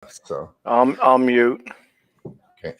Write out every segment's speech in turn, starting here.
So I'll mute. okay.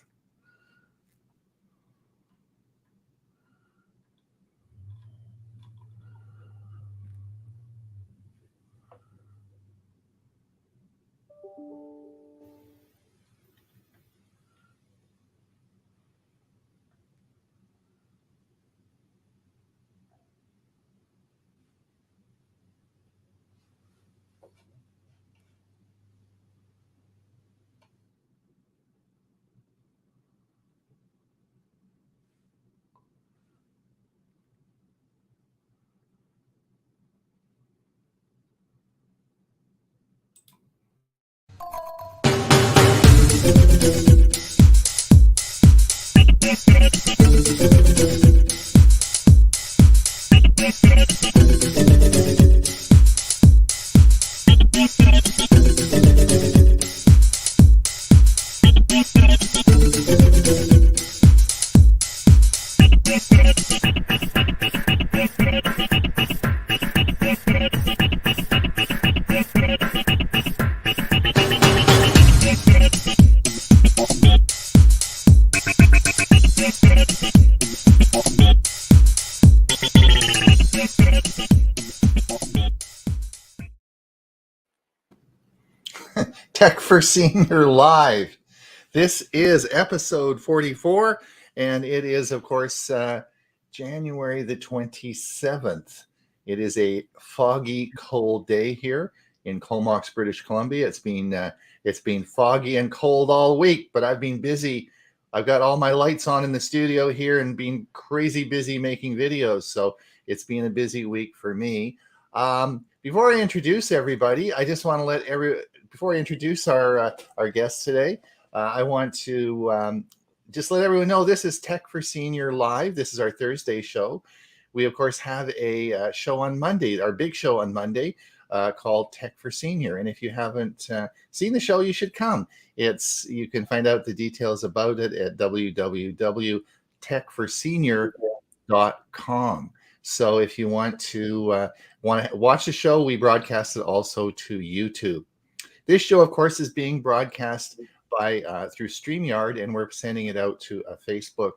Tech for Senior Live. This is episode 44, and it is, of course, January the 27th. It is a foggy, cold day here in Comox, British Columbia. It's been foggy and cold all week, but I've been busy. I've got all my lights on in the studio here and been crazy busy making videos. So it's been a busy week for me. Before I introduce everybody, I just want to before I introduce our guests today, I want to just let everyone know this is Tech for Senior Live. This is our Thursday show. We, of course, have a show on Monday, our big show on Monday called Tech for Senior. And if you haven't seen the show, you should come. You can find out the details about it at www.techforsenior.com. So if you want to watch the show, we broadcast it also to YouTube. This show, of course, is being broadcast through StreamYard, and we're sending it out to Facebook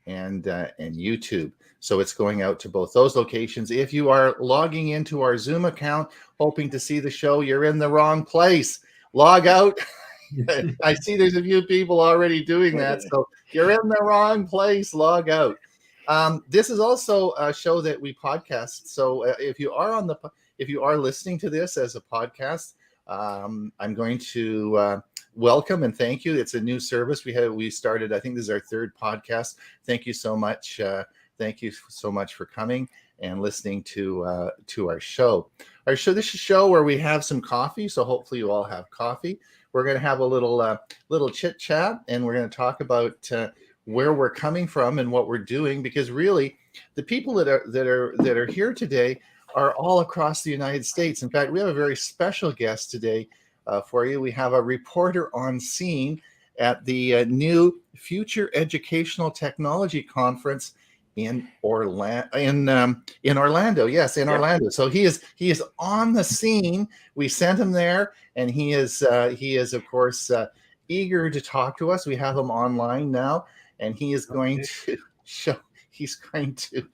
and YouTube. So it's going out to both those locations. If you are logging into our Zoom account, hoping to see the show, you're in the wrong place. Log out. I see there's a few people already doing that. So you're in the wrong place. Log out. This is also a show that we podcast. So if you are listening to this as a podcast, I'm going to welcome and thank you. It's a new service we started. I think this is our third podcast. Thank you so much. Thank you so much for coming and listening to our show. This is a show where we have some coffee. So hopefully you all have coffee. We're going to have a little chit chat, and we're going to talk about where we're coming from and what we're doing, because really the people that are here today are all across the United States. In fact, we have a very special guest today for you. We have a reporter on scene at the new Future Educational Technology Conference in Orlando. Yes, in Orlando. So he is on the scene. We sent him there, and he is of course eager to talk to us. We have him online now, and he is going to show. He's going to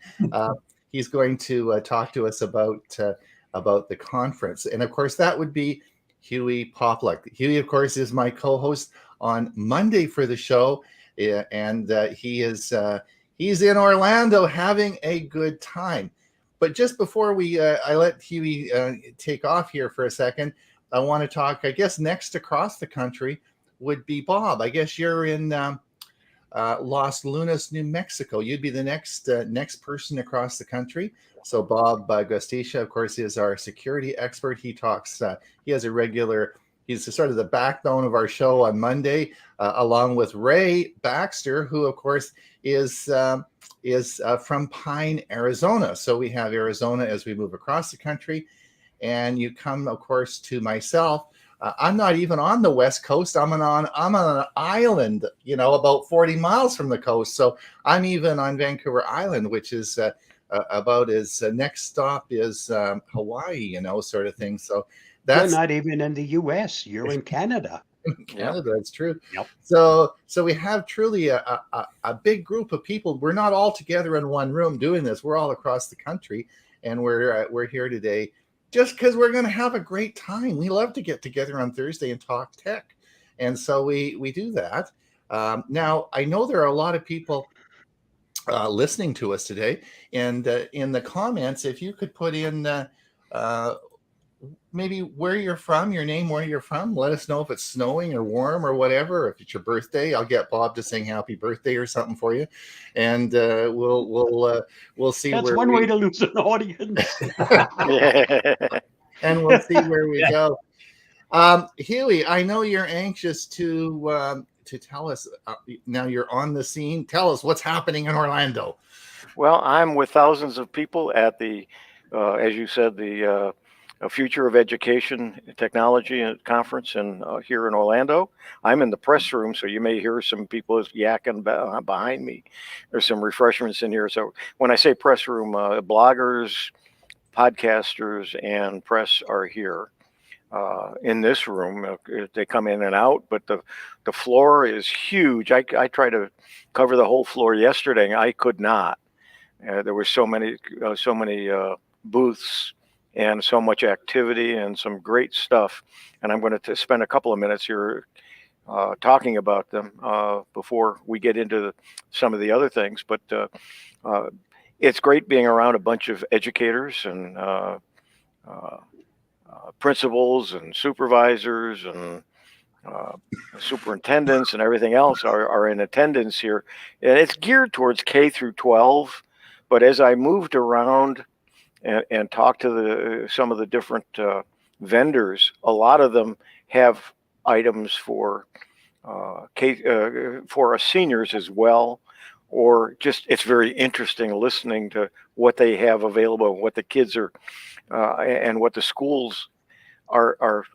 talk to us about the conference, and of course that would be Huey Popluck. Huey, of course, is my co-host on Monday for the show, and he's in Orlando having a good time. But just before I let Huey take off here for a second, I want to talk. I guess next across the country would be Bob. I guess you're in Los Lunas, New Mexico. You'd be the next person across the country. So Bob Gostisha, of course, is our security expert. He talks. He's sort of the backbone of our show on Monday, along with Ray Baxter, who, of course, is from Pine, Arizona. So we have Arizona as we move across the country, and you come, of course, to myself. I'm not even on the West Coast. I'm on an island, about 40 miles from the coast. So I'm even on Vancouver Island, which is about as next stop is Hawaii, sort of thing. So you're not even in the U.S. You're in Canada. in Canada. That's true. Yep. So we have truly a big group of people. We're not all together in one room doing this. We're all across the country, and we're here today just because we're going to have a great time. We love to get together on Thursday and talk tech, and so we do that. Now, I know there are a lot of people listening to us today, and in the comments, if you could put in maybe where you're from, your name, where you're from. Let us know if it's snowing or warm or whatever. If it's your birthday, I'll get Bob to sing happy birthday or something for you, and we'll see. That's one way to lose an audience. And we'll see where we go. Huey, I know you're anxious to tell us. Now you're on the scene. Tell us what's happening in Orlando. Well, I'm with thousands of people at the, as you said, the Future of Education Technology Conference here in Orlando. I'm in the press room, so you may hear some people yakking behind me. There's some refreshments in here. So when I say press room, bloggers, podcasters, and press are here. In this room, they come in and out, but the floor is huge. I tried to cover the whole floor yesterday, and I could not. There were so many booths and so much activity and some great stuff. And I'm going to spend a couple of minutes here talking about them before we get into some of the other things. But it's great being around a bunch of educators and principals and supervisors and superintendents and everything else are in attendance here. And it's geared towards K through 12. But as I moved around and talked to some of the different vendors, a lot of them have items for for seniors as well, or just it's very interesting listening to what they have available, what the kids are and what the schools are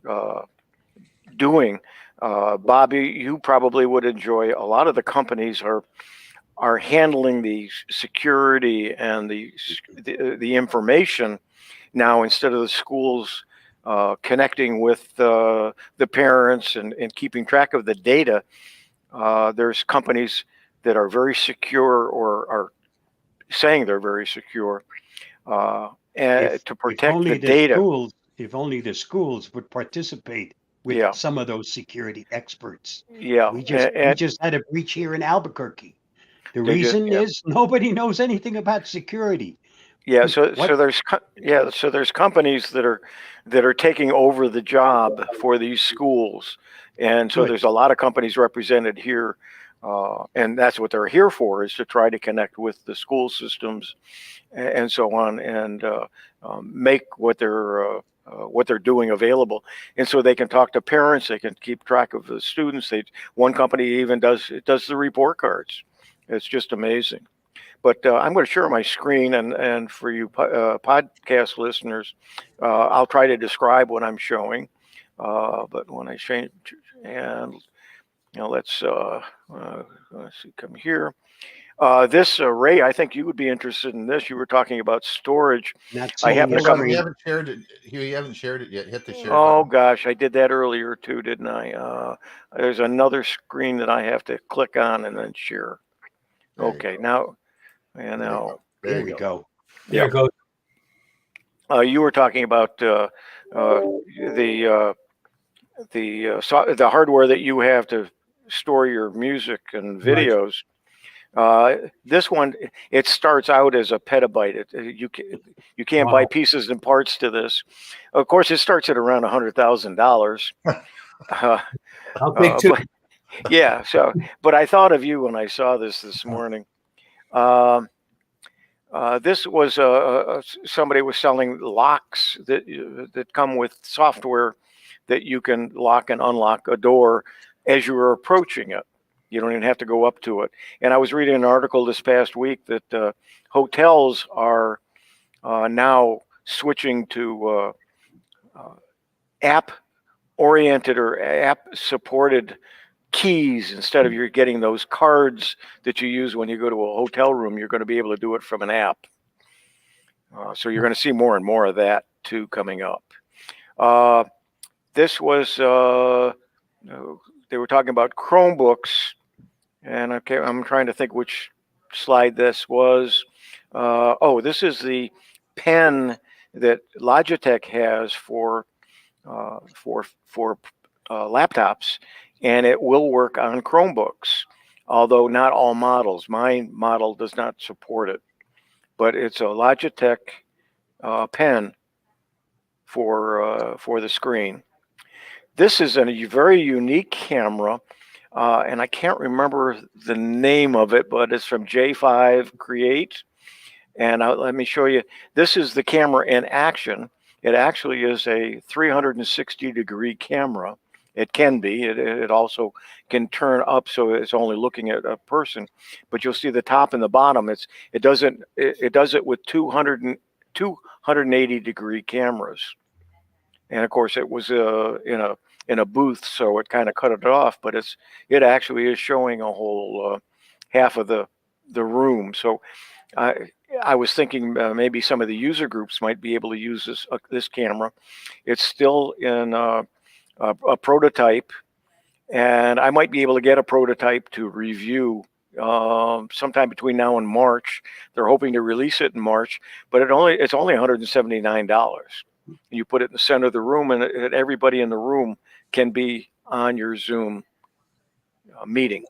doing. Bobby, you probably would enjoy. A lot of the companies are handling the security and the information now, instead of the schools connecting with the parents and keeping track of the data. There's companies that are very secure or are saying they're very secure and to protect the data. If only the schools would participate with some of those security experts. Yeah, we just had a breach here in Albuquerque. The reason is nobody knows anything about security. Yeah, so there's companies that are taking over the job for these schools, and so there's a lot of companies represented here, and that's what they're here for, is to try to connect with the school systems and so on, and make what they're doing available, and so they can talk to parents, they can keep track of the students. One company even does the report cards. It's just amazing. But I'm going to share my screen, and for you podcast listeners, I'll try to describe what I'm showing. But when I change, and let's see, come here. This Ray, I think you would be interested in this. You were talking about storage. I haven't shared it. You haven't shared it yet. Hit the share. Oh gosh, I did that earlier too, didn't I? There's another screen that I have to click on and then share. Okay, now. And now there we go. There it goes. You were talking about the hardware that you have to store your music and videos. Right. This one, it starts out as a petabyte. You can't buy pieces and parts to this. Of course, it starts at around $100,000. I'll take two. Yeah. So, but I thought of you when I saw this morning. This was somebody was selling locks that come with software that you can lock and unlock a door as you are approaching it. You don't even have to go up to it. And I was reading an article this past week that hotels are now switching to app-oriented or app-supported keys. Instead of you're getting those cards that you use when you go to a hotel room, you're going to be able to do it from an app. So you're going to see more and more of that too coming up. This was they were talking about Chromebooks, and I'm trying to think which slide this was. This is the pen that Logitech has for laptops, and it will work on Chromebooks, although not all models. My model does not support it, but it's a Logitech pen for the screen. This is a very unique camera, and I can't remember the name of it, but it's from J5 Create. And let me show you. This is the camera in action. It actually is a 360-degree camera. It can be. It also can turn up so it's only looking at a person. But you'll see the top and the bottom. It does it with 280-degree cameras. And of course, it was in a booth, so it kind of cut it off. But it actually is showing a whole half of the room. So I was thinking maybe some of the user groups might be able to use this camera. It's still in a prototype, and I might be able to get a prototype to review sometime between now and March. They're hoping to release it in March, but it's only $179. You put it in the center of the room, and everybody in the room can be on your Zoom meeting.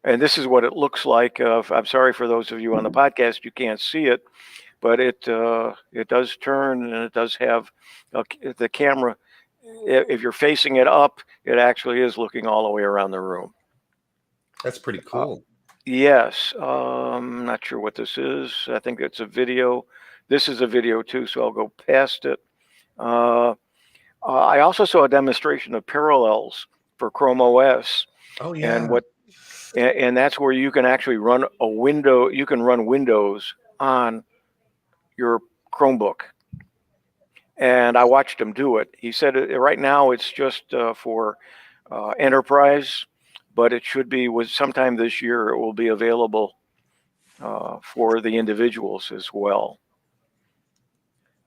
And this is what it looks like. I'm sorry for those of you on the podcast, you can't see it, but it does turn, and it does have the camera. If you're facing it up, it actually is looking all the way around the room. That's pretty cool. Yes. I'm not sure what this is. I think it's a video. This is a video too, so I'll go past it. I also saw a demonstration of Parallels for Chrome OS. Oh, yeah. And that's where you can actually run a window. You can run Windows on your Chromebook. And I watched him do it. He said right now it's just for enterprise, but it should be sometime this year. It will be available for the individuals as well.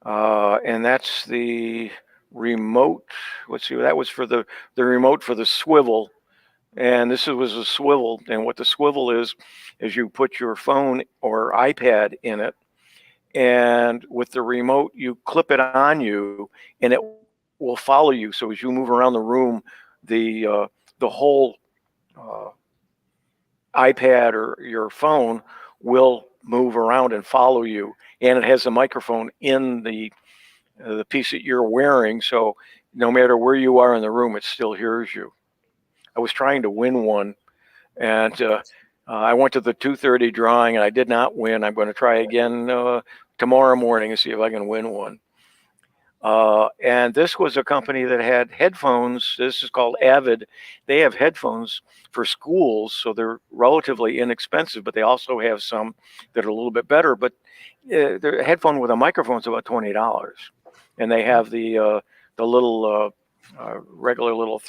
And that's the remote. Let's see, that was for the remote for the swivel. And this was a swivel. And what the swivel is you put your phone or iPad in it. And with the remote, you clip it on you, and it will follow you. So as you move around the room, the whole iPad or your phone will move around and follow you. And it has a microphone in the piece that you're wearing, so no matter where you are in the room, it still hears you. I was trying to win one, and I went to the 2:30 drawing, and I did not win. I'm going to try again tomorrow morning and see if I can win one. And this was a company that had headphones. This is called Avid. They have headphones for schools, so they're relatively inexpensive, but they also have some that are a little bit better. But the headphone with a microphone is about $20, and they have the little regular little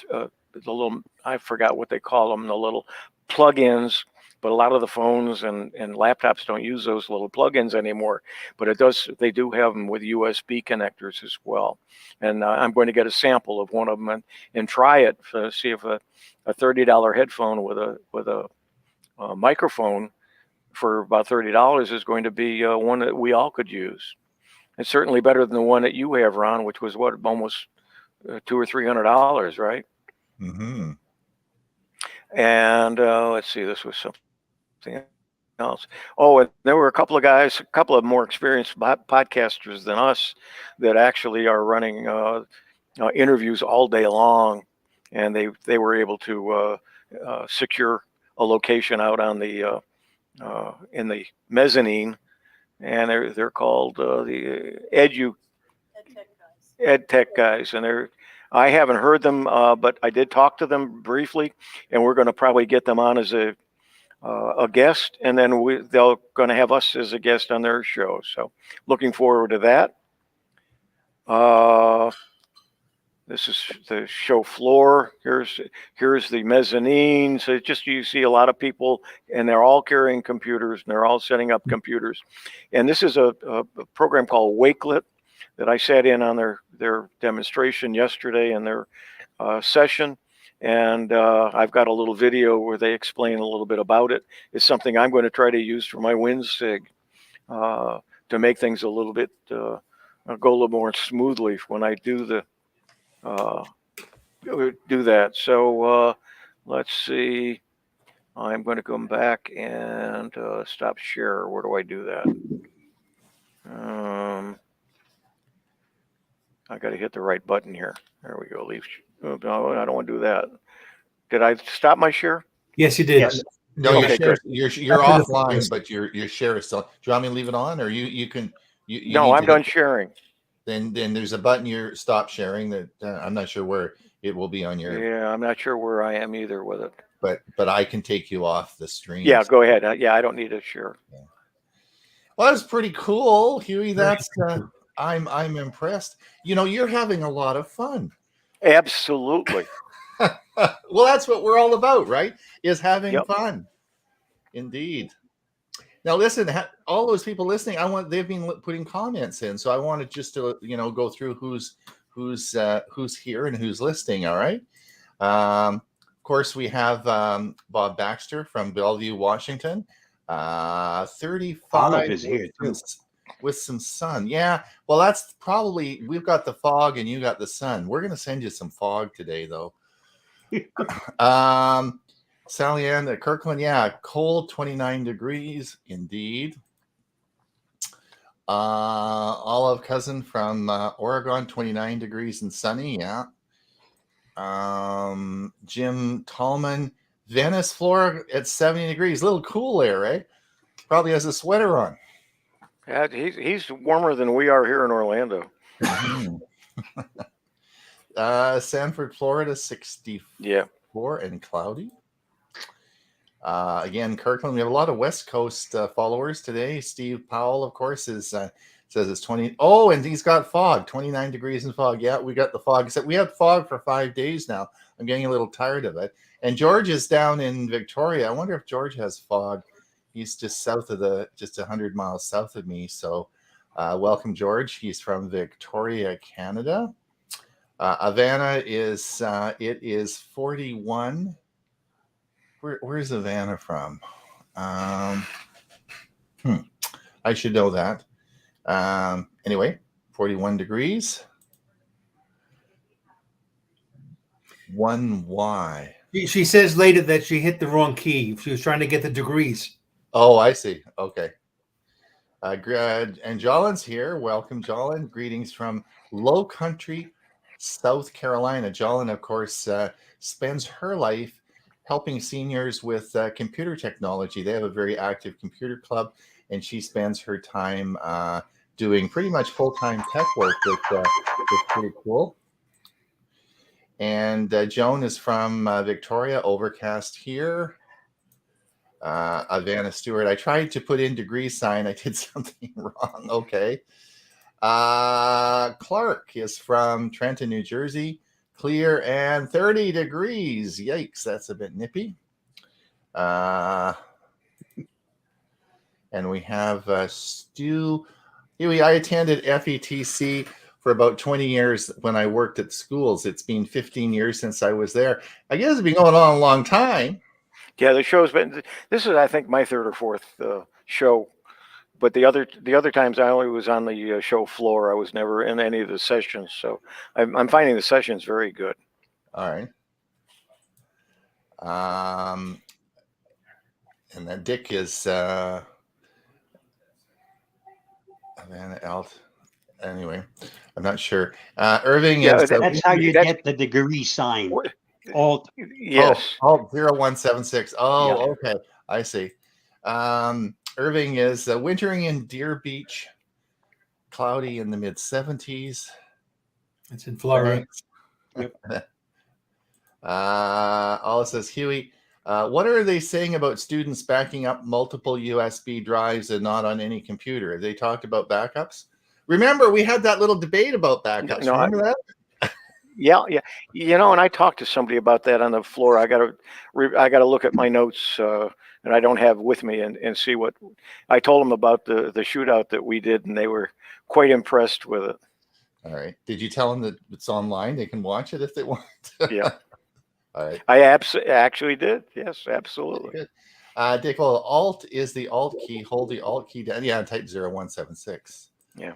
I forgot what they call them, the little plug-ins. But a lot of the phones and laptops don't use those little plugins anymore. But they do have them with USB connectors as well. And I'm going to get a sample of one of them and try it to see if a $30 headphone with a microphone for about $30 is going to be one that we all could use. It's certainly better than the one that you have, Ron, which was almost $200 or $300, right? Mm-hmm. And let's see, this was something else. Oh, and there were a couple of more experienced podcasters than us that actually are running interviews all day long, and they were able to secure a location out on the in the mezzanine, and they're called the EdTech guys, and I haven't heard them, but I did talk to them briefly, and we're going to probably get them on as a guest, and then they're going to have us as a guest on their show. So looking forward to that. This is the show floor. Here's the mezzanine. So you see a lot of people, and they're all carrying computers, and they're all setting up computers. And this is a program called Wakelet that I sat in on their demonstration yesterday in their session. and I've got a little video where they explain a little bit about it. It's something I'm going to try to use for my WinSig to make things a little bit go a little more smoothly when I do that. So let's see. I'm going to come back and stop share. Where do I do that? I got to hit the right button here. There we go. Leave. Oh, no, I don't want to do that. Did I stop my share? Yes, you did. Yes. No, Okay, good. you're After the offline, first. but your share is still. Do you want me to leave it on, or you can? You No, need I'm to done sharing. Then there's a button you're stop sharing that I'm not sure where it will be on your. Yeah, I'm not sure where I am either with it. But I can take you off the stream. Yeah, go ahead. Yeah, I don't need a share. Yeah. Well, that's pretty cool, Huey. That's I'm impressed. You know, you're having a lot of fun. Absolutely. Well, that's what we're all about, right? Is having Yep. fun. Indeed. Now, listen, all those people listening, they've been putting comments in, so I wanted just to go through who's here and who's listening. All right. Of course, we have Bob Baxter from Bellevue, Washington. 35 Olive is here too. with some sun. Yeah. Well, that's probably, we've got the fog and you got the sun. We're going to send you some fog today, though. Sally Ann at Kirkland, yeah, cold, 29 degrees, indeed. Olive Cousin from Oregon, 29 degrees and sunny, yeah. Jim Tallman, Venice, Florida, at 70 degrees, a little cool there, right? Probably has a sweater on. Yeah, he's warmer than we are here in Orlando. Sanford, Florida, 64 and cloudy. Again, Kirkland, we have a lot of West Coast followers today. Steve Powell, of course, says it's 20. Oh, and he's got fog, 29 degrees in fog. Yeah, we got the fog. Except we had fog for 5 days now. I'm getting a little tired of it. And George is down in Victoria. I wonder if George has fog. He's just just 100 miles south of me. So welcome, George. He's from Victoria, Canada. Havana it is 41. Where's Havana from? I should know that. Anyway, 41 degrees. 1Y. She says later that she hit the wrong key. She was trying to get the degrees. Oh, I see. Okay. And Jolin's here. Welcome, Jolin. Greetings from Low Country, South Carolina. Jolin, of course, spends her life helping seniors with computer technology. They have a very active computer club, and she spends her time doing pretty much full-time tech work, which is pretty cool. And Joan is from Victoria, overcast here. Havana Stewart, I tried to put in degree sign. I did something wrong. Okay. Clark is from Trenton, New Jersey. Clear and 30 degrees. Yikes, that's a bit nippy. And we have Stu. I attended FETC for about 20 years when I worked at schools. It's been 15 years since I was there. I guess it's been going on a long time. Yeah, the show's been. This is, I think, my third or fourth show. But the other times I only was on the show floor. I was never in any of the sessions. So I'm finding the sessions very good. All right. And then Dick is Savannah Alt. Anyway, I'm not sure. Irving is. That's how you get the degree sign. Alt. Yes. Alt 0176. Oh, Yeah. okay. I see. Irving is wintering in Deer Beach, cloudy in the mid 70s. It's in Florida. Yep. All says Huey. What are they saying about students backing up multiple USB drives and not on any computer? Have they talked about backups? Remember, we had that little debate about backups. No, Remember that? Yeah. And I talked to somebody about that on the floor. I got to look at my notes, and I don't have with me and see what I told them about the shootout that we did, and they were quite impressed with it. All right. Did you tell them that it's online? They can watch it if they want. Yeah. All right. I actually did. Yes, absolutely. Good. Dick, well, Alt is the Alt key. Hold the Alt key down. Yeah, type 0176. Yeah.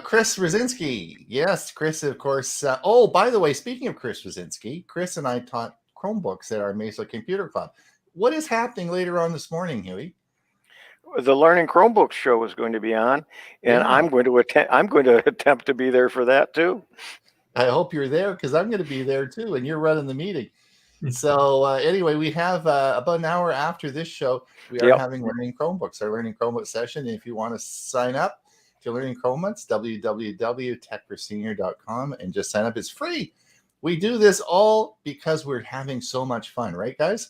Chris Rosinski. Yes, Chris, of course. Oh, by the way, speaking of Chris Rosinski, Chris and I taught Chromebooks at our Mesa Computer Club. What is happening later on this morning, Huey? The Learning Chromebooks show is going to be on, and Yeah. I'm going to attempt to be there for that too. I hope you're there because I'm going to be there too, and you're running the meeting. So anyway, we have about an hour after this show, we are having Learning Chromebooks, our Learning Chromebook session. And if you want to sign up to Learning Chromebooks, www.techforsenior.com, and just sign up. It's free. We do this all because we're having so much fun, right, guys?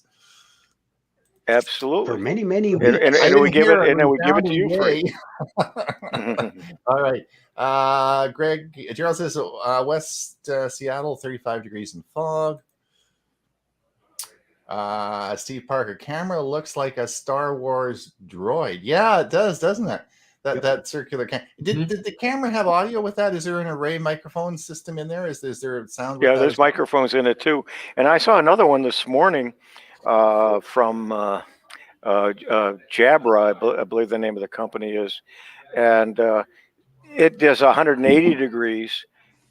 Absolutely. For many, many weeks. And we give it to you free. All right. Greg, Gerald says West Seattle, 35 degrees and fog. Steve Parker, camera looks like a Star Wars droid. Yeah, it does, doesn't it? That circular camera. Did the camera have audio with that? Is there an array microphone system in there? Is there sound? Yeah, there's microphones in it too. And I saw another one this morning from Jabra, I believe the name of the company is, and it does 180 degrees.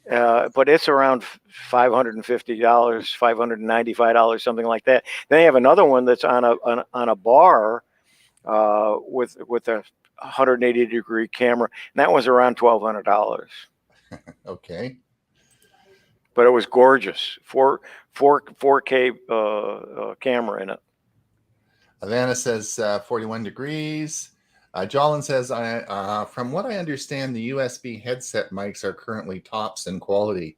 But it's around $550, $595, something like that. Then they have another one that's on a bar with a 180 degree camera, and that was around $1,200. Okay. But it was gorgeous. 4K camera in it. Havana says 41 degrees. Jolin says, from what I understand, the USB headset mics are currently tops in quality.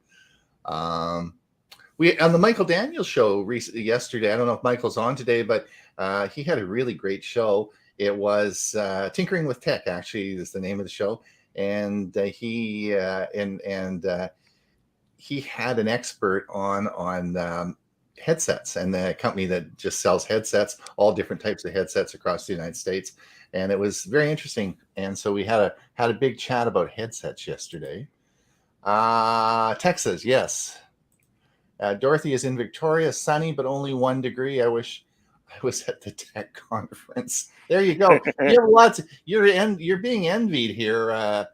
We on the Michael Daniels show yesterday. I don't know if Michael's on today, but he had a really great show. It was Tinkering with Tech, actually, is the name of the show, and he had an expert on headsets, and the company that just sells headsets, all different types of headsets across the United States. And it was very interesting. And so we had a big chat about headsets yesterday. Texas, yes. Dorothy is in Victoria, sunny, but only 1 degree. I wish I was at the tech conference. There you go. You have lots. You're being envied here.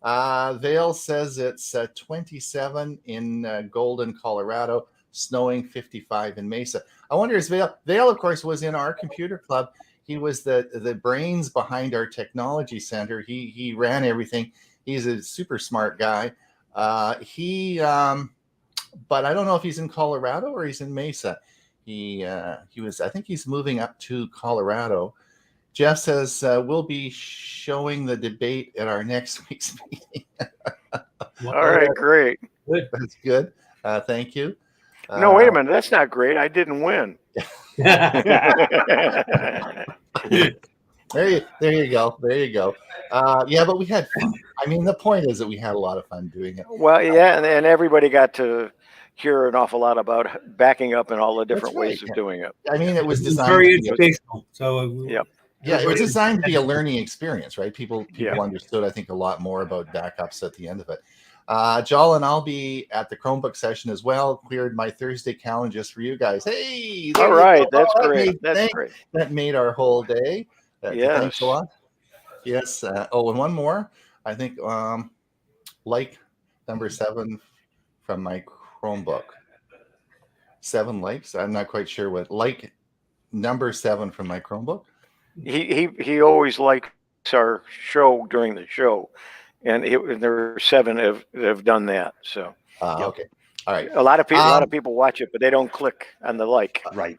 Vale says it's 27 in Golden, Colorado, snowing 55 in Mesa. I wonder is Vale. Vale, of course, was in our computer club. He was the brains behind our technology center. He ran everything. He's a super smart guy. But I don't know if he's in Colorado or he's in Mesa. He was. I think he's moving up to Colorado. Jeff says we'll be showing the debate at our next week's meeting. All right, great. Good. That's good. Thank you. No, wait a minute. That's not great. I didn't win. There you go. Yeah, but we had fun. I mean, the point is that we had a lot of fun doing it. Well, yeah, and everybody got to hear an awful lot about backing up and all the different ways of doing it. I mean, it was designed very educational. Yeah, it was designed to be a learning experience, right? People understood, I think, a lot more about backups at the end of it. Joel and I'll be at the Chromebook session as well. Cleared my Thursday calendar just for you guys. Hey, all right, that's great. That's great. That made our whole day. Yes. Thanks a lot. Yes. And one more. I think like number 7 from my Chromebook. 7 likes. I'm not quite sure what like number 7 from my Chromebook. He always likes our show during the show. And there are 7 have done that. So okay, all right. A lot of people watch it, but they don't click on the like. Right,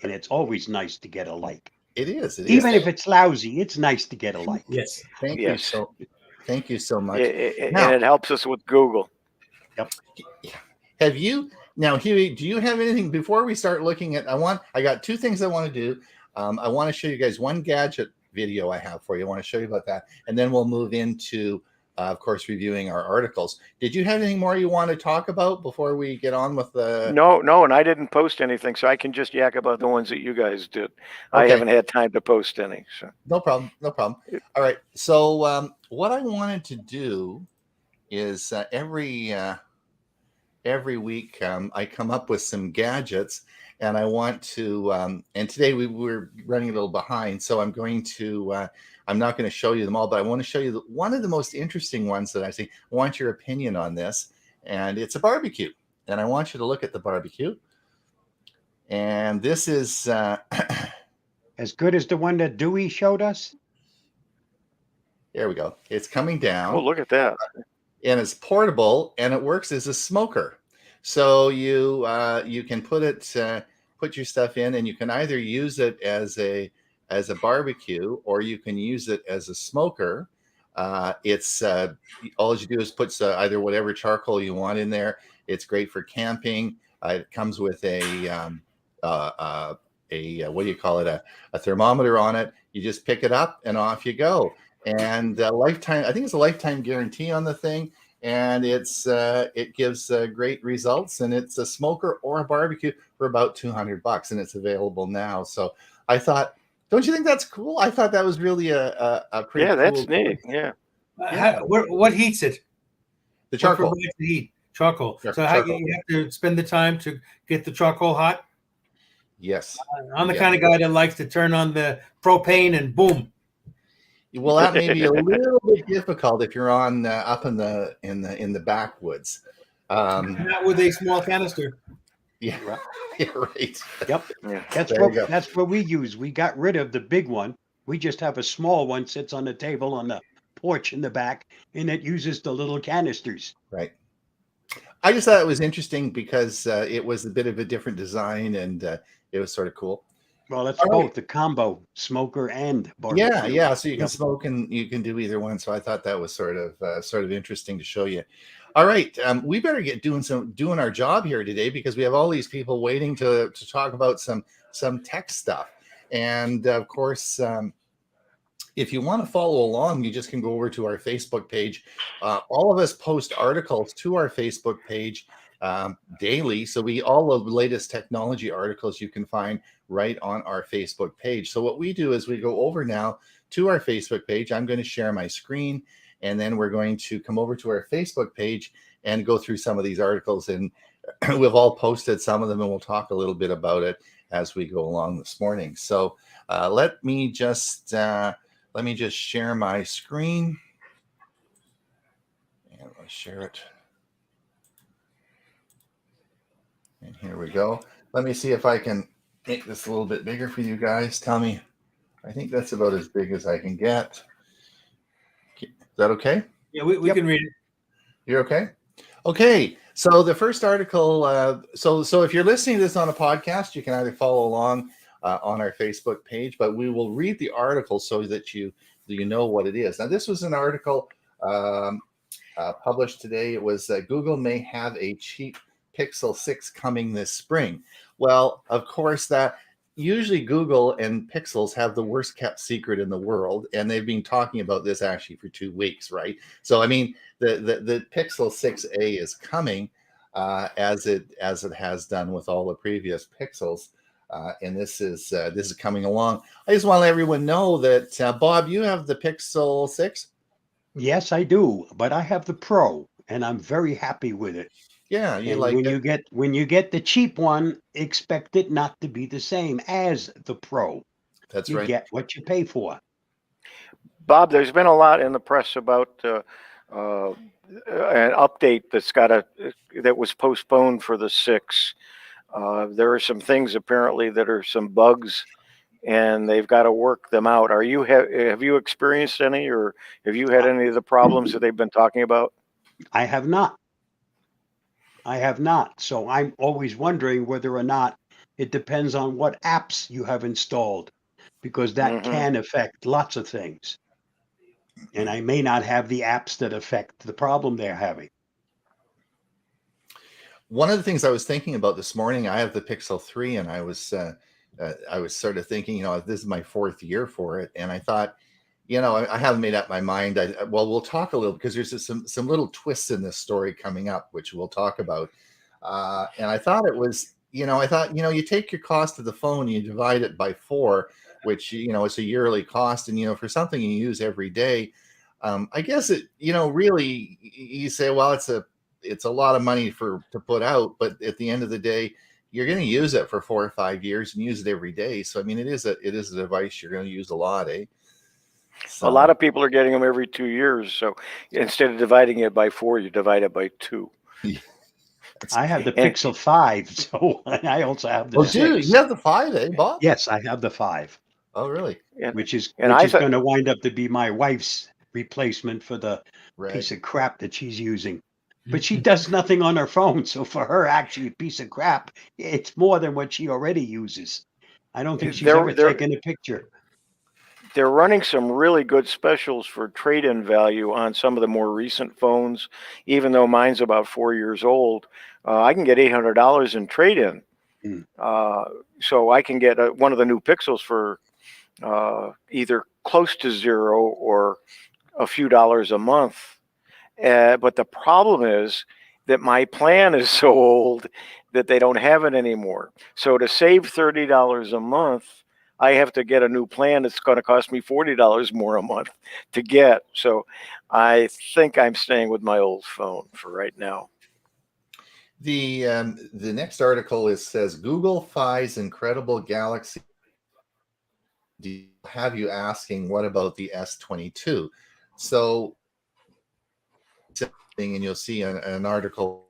and it's always nice to get a like. It is. Even if it's lousy, it's nice to get a like. Yes. Thank you so much. And it helps us with Google. Yep. Have you now, Huey? Do you have anything before we start looking at? I got 2 things I want to do. I want to show you guys one gadget video I have for you. I want to show you about that, and then we'll move into. Of course, reviewing our articles. Did you have anything more you want to talk about before we get on with the? No, and I didn't post anything, so I can just yak about the ones that you guys did. Okay. I haven't had time to post any. So no problem. All right. So what I wanted to do is every every week I come up with some gadgets, and I want to. And today we were running a little behind, so I'm going to. I'm not going to show you them all, but I want to show you one of the most interesting ones that I see. I want your opinion on this, and it's a barbecue. And I want you to look at the barbecue. And this is as good as the one that Dewey showed us. There we go. It's coming down. Oh, look at that. And it's portable, and it works as a smoker. So you can put your stuff in, and you can either use it as a barbecue, or you can use it as a smoker. It's all you do is put either whatever charcoal you want in there. It's great for camping. It comes with a what do you call it? A thermometer on it. You just pick it up and off you go. And lifetime, I think it's a lifetime guarantee on the thing, and it gives great results. And it's a smoker or a barbecue for about $200, and it's available now. So I thought, don't you think that's cool? I thought that was really a pretty cool. That's neat. Yeah. What heats it? The charcoal. What provides the heat? Charcoal. So Charcoal. you have to spend the time to get the charcoal hot? Yes. I'm the kind of guy that likes to turn on the propane and boom. Well, that may be a little bit difficult if you're on up in the backwoods. Not with a small canister. Yeah, yeah, right. Yep. Yeah. That's what we use. We got rid of the big one. We just have a small one sits on the table on the porch in the back, and it uses the little canisters. Right. I just thought it was interesting because it was a bit of a different design, and it was sort of cool. Well, it's both the combo smoker and barbecue. Yeah. So you can smoke and you can do either one. So I thought that was sort of interesting to show you. All right, we better get doing our job here today, because we have all these people waiting to talk about some tech stuff. And of course, if you want to follow along, you just can go over to our Facebook page. All of us post articles to our Facebook page daily. So all of the latest technology articles you can find right on our Facebook page. So what we do is we go over now to our Facebook page. I'm going to share my screen, and then we're going to come over to our Facebook page and go through some of these articles. And we've all posted some of them, and we'll talk a little bit about it as we go along this morning. So let me just share my screen, and I'll share it. And here we go. Let me see if I can make this a little bit bigger for you guys. Tell me. I think that's about as big as I can get. Is that okay? Yeah, we can read it. You're okay? Okay. So the first article, so if you're listening to this on a podcast, you can either follow along on our Facebook page, but we will read the article so that you know what it is. Now, this was an article published today. It was Google may have a cheap Pixel 6 coming this spring. Well, of course, that usually Google and Pixels have the worst kept secret in the world, and they've been talking about this actually for 2 weeks, right? So, I mean, the Pixel 6a is coming as it has done with all the previous Pixels, and this is coming along. I just want to let everyone know that Bob, you have the Pixel 6. Yes, I do, but I have the Pro, and I'm very happy with it. Yeah, when you get the cheap one, expect it not to be the same as the Pro. That's you right. Get what you pay for. Bob, there's been a lot in the press about an update that was postponed for the 6. There are some things apparently that are some bugs, and they've got to work them out. Have you experienced any, or have you had any of the problems that they've been talking about? I have not. So I'm always wondering whether or not it depends on what apps you have installed, because that can affect lots of things. And I may not have the apps that affect the problem they're having. One of the things I was thinking about this morning, I have the Pixel 3, and I was sort of thinking, this is my 4th year for it, and I thought, I haven't made up my mind. We'll talk a little, because there's some little twists in this story coming up, which we'll talk about. And I thought it was, you take your cost of the phone, you divide it by 4, which, it's a yearly cost. And, for something you use every day, I guess it, really, you say, well, it's it's a lot of money to put out, but at the end of the day, you're going to use it for 4 or 5 years and use it every day. So I mean, it is a device you're going to use a lot, eh? So, a lot of people are getting them every 2 years. So instead of dividing it by 4, you divide it by 2. I have the Pixel 5, so I also have the 6. Dude, you have the 5, eh, Bob? Yes, I have the 5. Oh, really? Which is and going to wind up to be my wife's replacement for the Right. piece of crap that she's using. But she does nothing on her phone, so for her, actually, a piece of crap, it's more than what she already uses. I don't think she's ever taken a picture. They're running some really good specials for trade-in value on some of the more recent phones. Even though mine's about 4 years old, I can get $800 in trade-in. So I can get one of the new Pixels for either close to zero or a few dollars a month. But the problem is that my plan is so old that they don't have it anymore. So to save $30 a month, I have to get a new plan that's going to cost me $40 more a month to get. So I think I'm staying with my old phone for right now. The next article says Google Fi's incredible Galaxy have you asking, what about the S22? So, and you'll see an article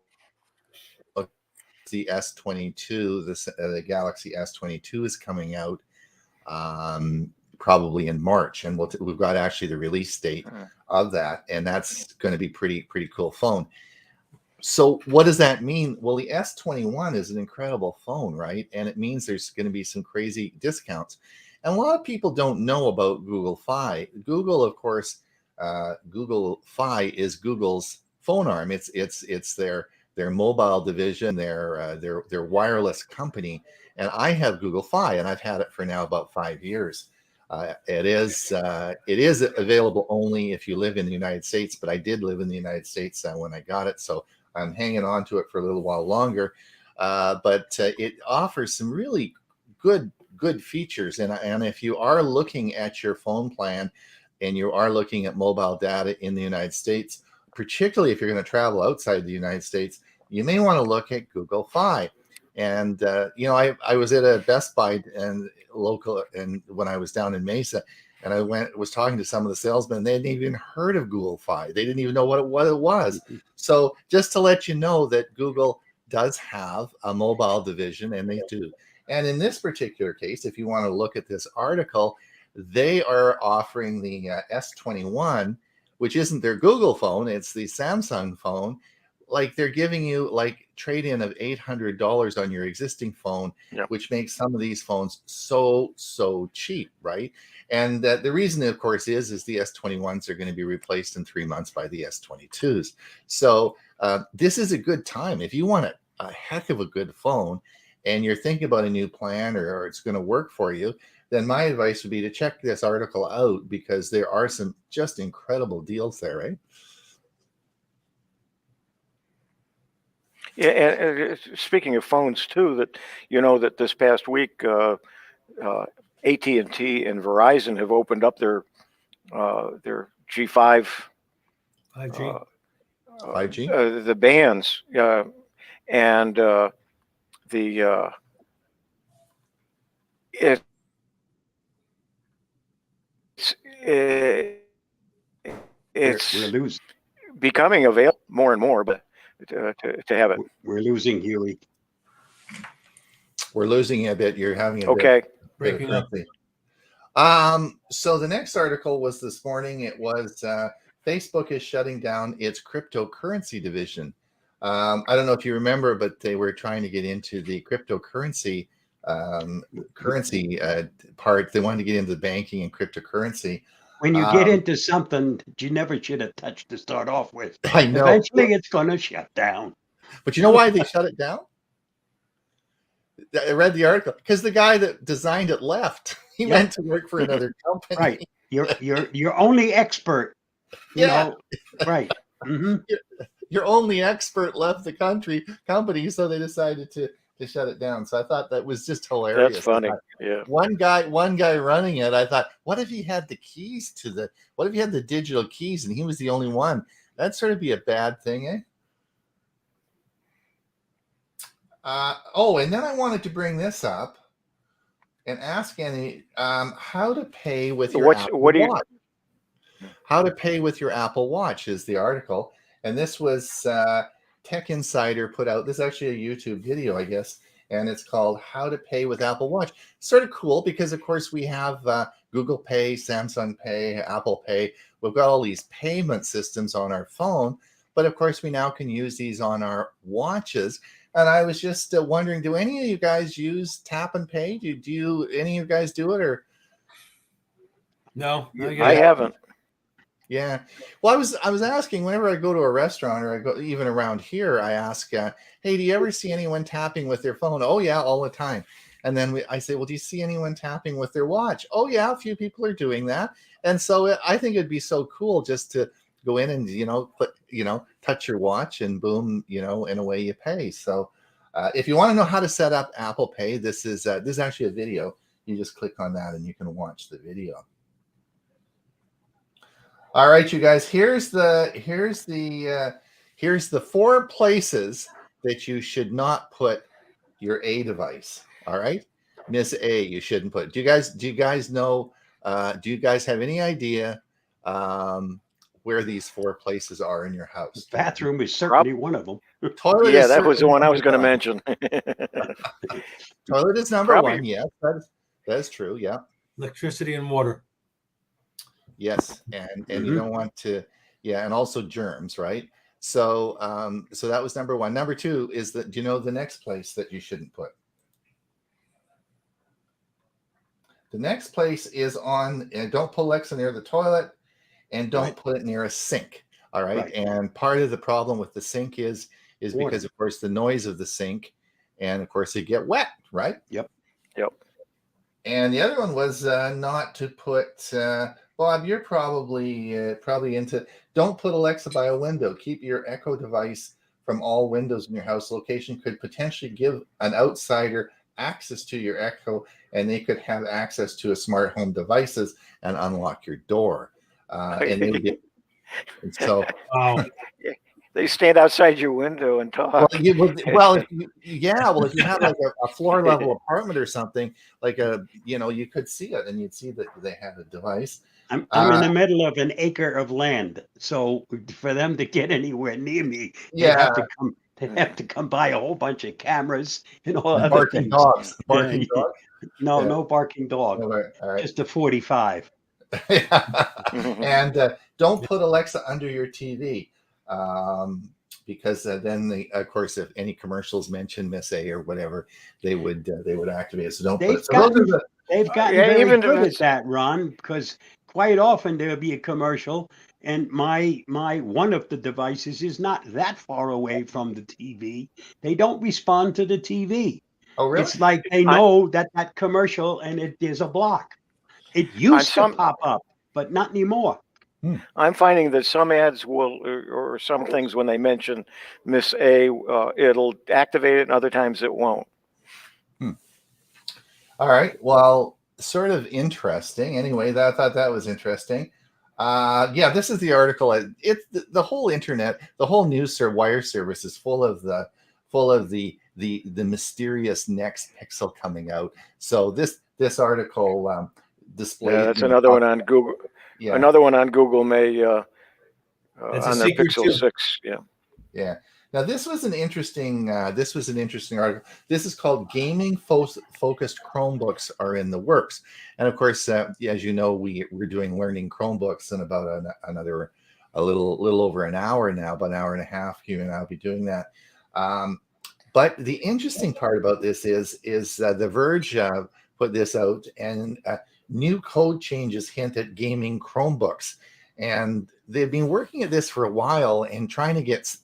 of the S22, the Galaxy S22 is coming out probably in March, and we've got actually the release date of that, and that's going to be pretty cool phone. So what does that mean? Well, the S21 is an incredible phone, right? And it means there's going to be some crazy discounts. And a lot of people don't know about Google Fi. Google, of course, Google Fi is Google's phone arm. It's their mobile division, their wireless company. And I have Google Fi, and I've had it for now about 5 years. It is available only if you live in the United States, but I did live in the United States when I got it, so I'm hanging on to it for a little while longer. But it offers some really good features, and if you are looking at your phone plan and you are looking at mobile data in the United States, particularly if you're going to travel outside the United States, you may want to look at Google Fi. And I was at a Best Buy and local, and when I was down in Mesa, and I was talking to some of the salesmen, they hadn't even heard of Google Fi. They didn't even know what it was. So just to let you know that Google does have a mobile division, and they do. And in this particular case, if you want to look at this article, they are offering the S21, which isn't their Google phone, it's the Samsung phone. Like they're giving you like trade-in of $800 on your existing phone, which makes some of these phones so cheap, right? And the reason, of course, is the S21s are going to be replaced in 3 months by the S22s. So this is a good time if you want a heck of a good phone, and you're thinking about a new plan or it's going to work for you. Then my advice would be to check this article out, because there are some just incredible deals there, right? Yeah, and speaking of phones too, that this past week, AT&T and Verizon have opened up their G5, 5G, 5G, the bands, and it's We're losing. becoming available more and more, but to have it. We're losing Huey. We're losing you a bit. You're having a Okay. breaking up. So the next article was this morning. It was Facebook is shutting down its cryptocurrency division. I don't know if you remember, but they were trying to get into the cryptocurrency currency part. They wanted to get into the banking and cryptocurrency. When you get into something you never should have touched to start off with, I know. Eventually it's going to shut down. But you know why they shut it down? I read the article because the guy that designed it left. He went to work for another company. Right. You're only expert. You know, right. Mm-hmm. Your only expert left the company, so they decided to shut it down. So I thought that was just hilarious. That's funny. Yeah. One guy running it. I thought, what if he had the keys what if he had the digital keys and he was the only one? That'd sort of be a bad thing, eh? Oh, and then I wanted to bring this up and ask Annie how to pay with your Apple Watch. How to pay with your Apple Watch is the article. And this was Tech Insider put out. This is actually a YouTube video, I guess. And it's called How to Pay with Apple Watch. Sort of cool because, of course, we have Google Pay, Samsung Pay, Apple Pay. We've got all these payment systems on our phone. But, of course, we now can use these on our watches. And I was just wondering, do any of you guys use Tap and Pay? Do any of you guys do it? Or No, I haven't. Yeah. Well, I was asking whenever I go to a restaurant or I go even around here, I ask, hey, do you ever see anyone tapping with their phone? Oh, yeah, all the time. And then I say, well, do you see anyone tapping with their watch? Oh, yeah, a few people are doing that. And so I think it'd be so cool just to go in and, touch your watch and boom, and away you pay. So if you want to know how to set up Apple Pay, this is actually a video. You just click on that and you can watch the video. All right, you guys, here's the 4 places that you should not put your A device. All right, Miss A, you shouldn't put. Do you guys know? Do you guys have any idea where these 4 places are in your house? The bathroom is certainly one of them. Toilet. Yeah, that was the one I was going to mention. Toilet is number 1. Yes, that is true. Yeah. Electricity and water. Yes, and you don't want to, and also germs, right? So so that was number 1. Number 2 is that, do you know the next place that you shouldn't put? The next place is on, don't put Alexa near the toilet, and don't put it near a sink. All right? And part of the problem with the sink is because, of course, the noise of the sink, and of course, it get wet, right? Yep. And the other one was not to put. Bob, you're probably into. Don't put Alexa by a window. Keep your Echo device from all windows in your house. Location could potentially give an outsider access to your Echo, and they could have access to a smart home devices and unlock your door. And they would get. And so. They stand outside your window and talk. If you have like a floor level apartment or something, like you could see it and you'd see that they have a device. I'm in the middle of an acre of land, so for them to get anywhere near me, they have to come by a whole bunch of cameras and all other barking things. Dogs. Barking dogs. No barking dog. All right. Just a 45. And don't put Alexa under your TV. Because then of course, if any commercials mention Miss A or whatever, they would activate it. So don't put it. They've gotten very good at that, Ron, because quite often there'll be a commercial, and my one of the devices is not that far away from the TV. They don't respond to the TV. Oh, really? It's like they know that commercial, and there's a block. It used to pop up, but not anymore. I'm finding that some ads will, or some things when they mention Miss A, it'll activate it, and other times it won't. All right. Well, sort of interesting. Anyway, I thought that was interesting. This is the article. It's the whole internet, the whole news wire service is full of the mysterious next Pixel coming out. So this article displayed. Yeah, that's another one on Google. Yeah. Another one on Google May on their Pixel 6. Yeah. Now this was an interesting article. This is called "Gaming Focused Chromebooks Are in the Works," and of course, as you know, we're doing learning Chromebooks in about a little over an hour now, about an hour and a half. You and I'll be doing that. But the interesting part about this is The Verge put this out, and new code changes hint at gaming Chromebooks, and they've been working at this for a while and trying to get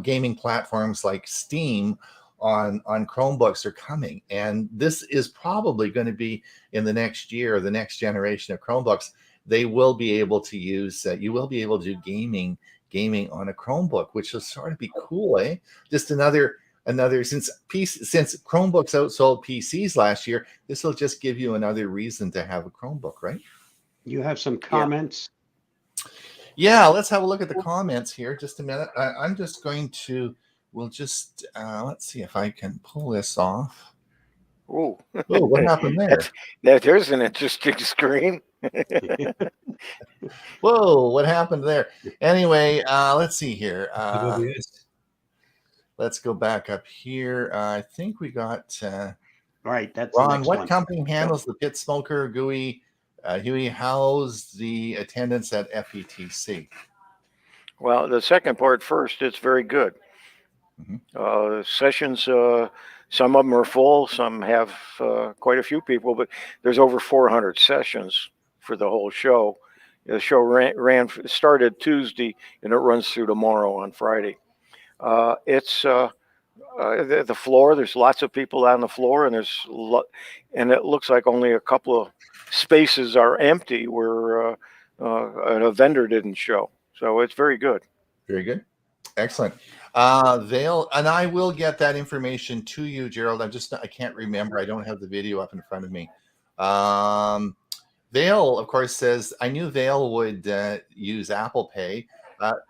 gaming platforms like Steam on Chromebooks are coming, and this is probably going to be in the next year, the next generation of Chromebooks. They will be able to use you will be able to do gaming on a Chromebook, which will sort of be cool, eh? Just another since Chromebooks outsold PCs last year, this will just give you another reason to have a Chromebook, right? You have some comments? Yeah, let's have a look at the comments here. Just a minute. I'm just going to we'll just let's see if I can pull this off. Ooh. Oh, what happened there? There's an interesting screen. Whoa, what happened there? Anyway, let's see here. Let's go back up here. I think we got Right, that's the Ron. next What one. company handles the pit smoker GUI? Huey, how's the attendance at FETC? Well, the second part first, it's very good. Sessions, some of them are full, some have quite a few people, but there's over 400 sessions for the whole show. The show started Tuesday and it runs through tomorrow on Friday. It's the floor. There's lots of people on the floor, and and it looks like only a couple of spaces are empty where a vendor didn't show. So it's very good. Very good. Excellent. They'll, and I will get that information to you, Gerald. I can't remember. I don't have the video up in front of me. Vale, of course, says, I knew Vale would use Apple Pay.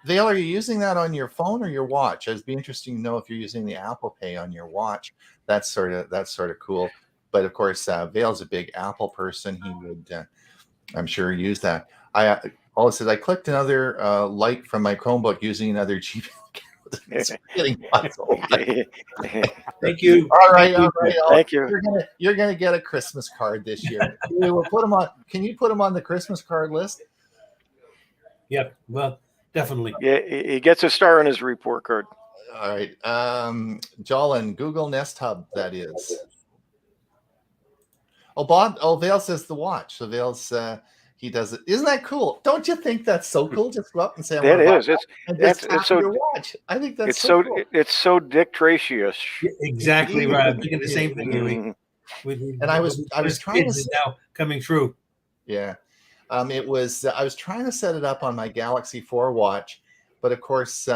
Vale, are you using that on your phone or your watch? It'd be interesting to know if you're using the Apple Pay on your watch. That's sort of cool. But of course, Vale's a big Apple person. He would, I'm sure, use that. All it says, I clicked another light from my Chromebook using another Gmail account. Thank you. All right. Thank you. You're gonna get a Christmas card this year. We'll put them on. Can you put them on the Christmas card list? Yep. Well, definitely. Yeah, he gets a star on his report card. All right. Jolin, Google Nest Hub, that is. Oh, Bob. Oh, Vale says the watch. So Vale's he does it. Isn't that cool? Don't you think that's so cool? Just go up and say, "That is." It's so. Your watch. I think that's so. Cool. It's so Dick Tracy-ish. Exactly right. I'm thinking the same thing. And I was trying to now coming true. Yeah, it was. I was trying to set it up on my Galaxy 4 watch, but of course,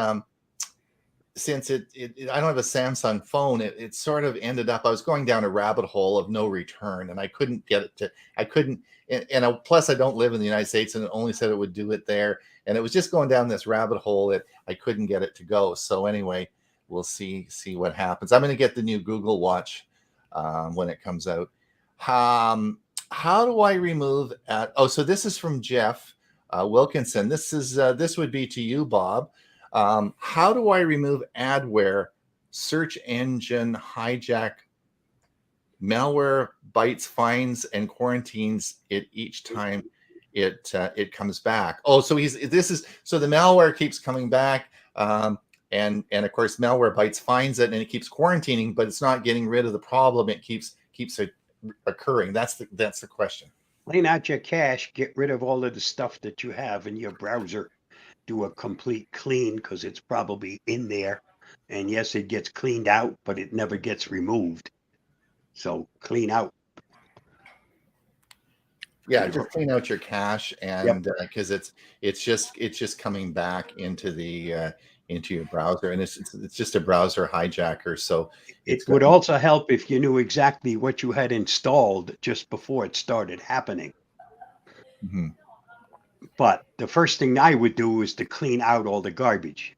since I don't have a Samsung phone, it sort of ended up. I was going down a rabbit hole of no return, and I couldn't get it to. I couldn't. And plus, I don't live in the United States, and it only said it would do it there. And it was just going down this rabbit hole that I couldn't get it to go. So anyway, we'll see what happens. I'm going to get the new Google Watch when it comes out. How do I remove? So this is from Jeff Wilkinson. This would be to you, Bob. How do I remove adware, search engine hijack? Malware bites, finds, and quarantines it each time it comes back. Oh, so so the malware keeps coming back, and of course malware bites, finds it, and it keeps quarantining, but it's not getting rid of the problem. It keeps it occurring. That's the question. Clean out your cache. Get rid of all of the stuff that you have in your browser. Do a complete clean because it's probably in there. And yes, it gets cleaned out, but it never gets removed. So clean out. Yeah, just clean out your cache, and because it's just coming back into your browser, and it's just a browser hijacker. So it would also help if you knew exactly what you had installed just before it started happening. Mm-hmm. But the first thing I would do is to clean out all the garbage.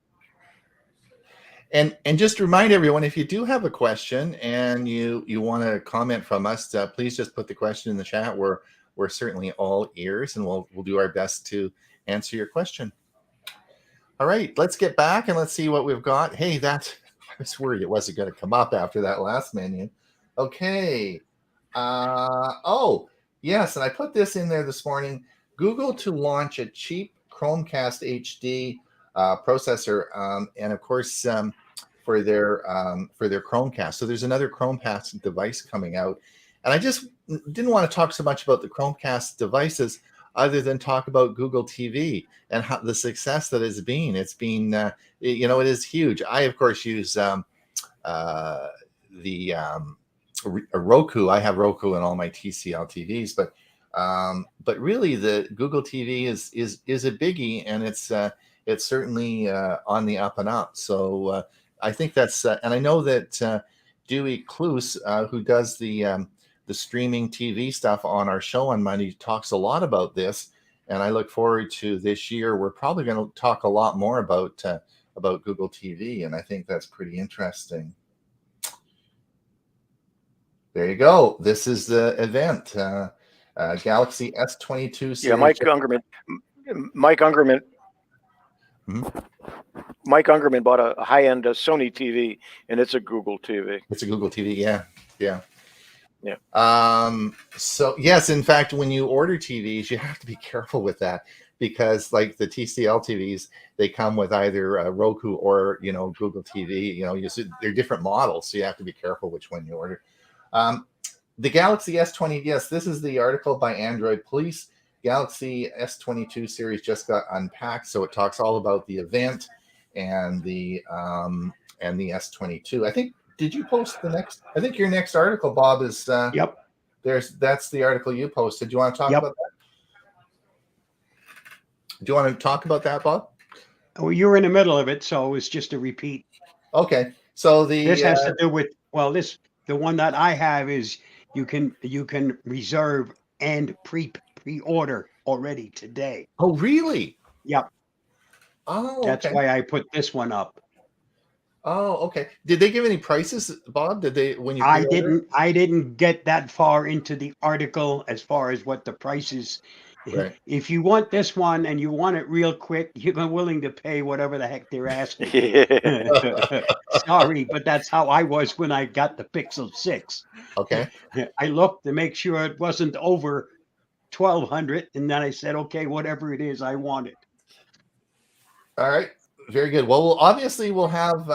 And just remind everyone, if you do have a question and you want to comment from us, please just put the question in the chat. We're certainly all ears, and we'll do our best to answer your question. All right, let's get back and let's see what we've got. Hey, I was worried it wasn't going to come up after that last menu. Okay. Oh, yes, and I put this in there this morning. Google to launch a cheap Chromecast HD processor, and of course for their Chromecast. So there's another Chromecast device coming out, and I just didn't want to talk so much about the Chromecast devices, other than talk about Google TV and how the success that it's been. It's been it is huge. I of course use a Roku. I have Roku in all my TCL TVs, but really the Google TV is a biggie, and it's certainly on the up and up. So I think that's and I know that Dewey Kloos, who does the streaming TV stuff on our show on Monday, talks a lot about this, and I look forward to this year. We're probably going to talk a lot more about about Google TV, and I think that's pretty interesting. There you go. This is the event, Galaxy S22 series. Yeah, Mike Ungerman. Mhm. Mike Ungerman bought a high-end Sony TV, and it's a Google TV. It's a Google TV. Yeah. Yeah. So yes, in fact, when you order TVs, you have to be careful with that, because like the TCL TVs, they come with either Roku or Google TV. They're different models, so you have to be careful which one you order. The Galaxy S20, yes, this is the article by Android Police. Galaxy S22 series just got unpacked, so it talks all about the event and the S22. I think. Did you post the next? I think your next article, Bob, is Yep. That's the article you posted. Do you want to talk about that? Do you want to talk about that, Bob? Oh, you were in the middle of it, so it was just a repeat. Okay. So this has to do with the one that I have is you can reserve and pre-order already today. Oh, really? Yep. Oh, that's okay. why I put this one up. Oh, okay. Did they give any prices, Bob? Did they when you? I didn't get that far into the article as far as what the prices. Right. If you want this one and you want it real quick, you're willing to pay whatever the heck they're asking. Sorry, but that's how I was when I got the Pixel 6. Okay. I looked to make sure it wasn't over 1,200, and then I said, okay, whatever it is, I want it. All right. Very good. Well, obviously, we'll have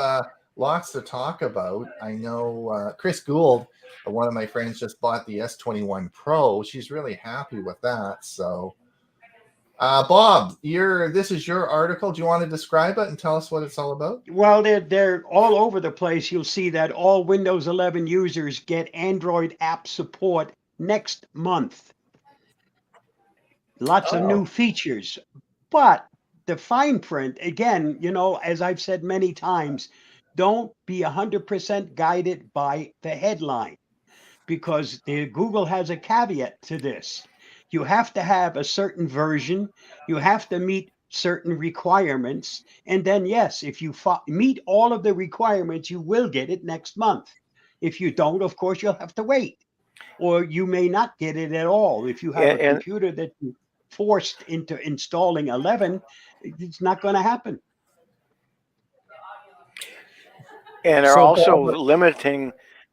lots to talk about. I know Chris Gould, one of my friends, just bought the S21 Pro. She's really happy with that. So, Bob, this is your article. Do you want to describe it and tell us what it's all about? Well, they're all over the place. You'll see that all Windows 11 users get Android app support next month. Lots of new features, but the fine print, again, as I've said many times, don't be 100% guided by the headline, because Google has a caveat to this. You have to have a certain version. You have to meet certain requirements. And then, yes, if you meet all of the requirements, you will get it next month. If you don't, of course, you'll have to wait. Or you may not get it at all. If you have a computer that you forced into installing 11, it's not going to happen. And they're also limiting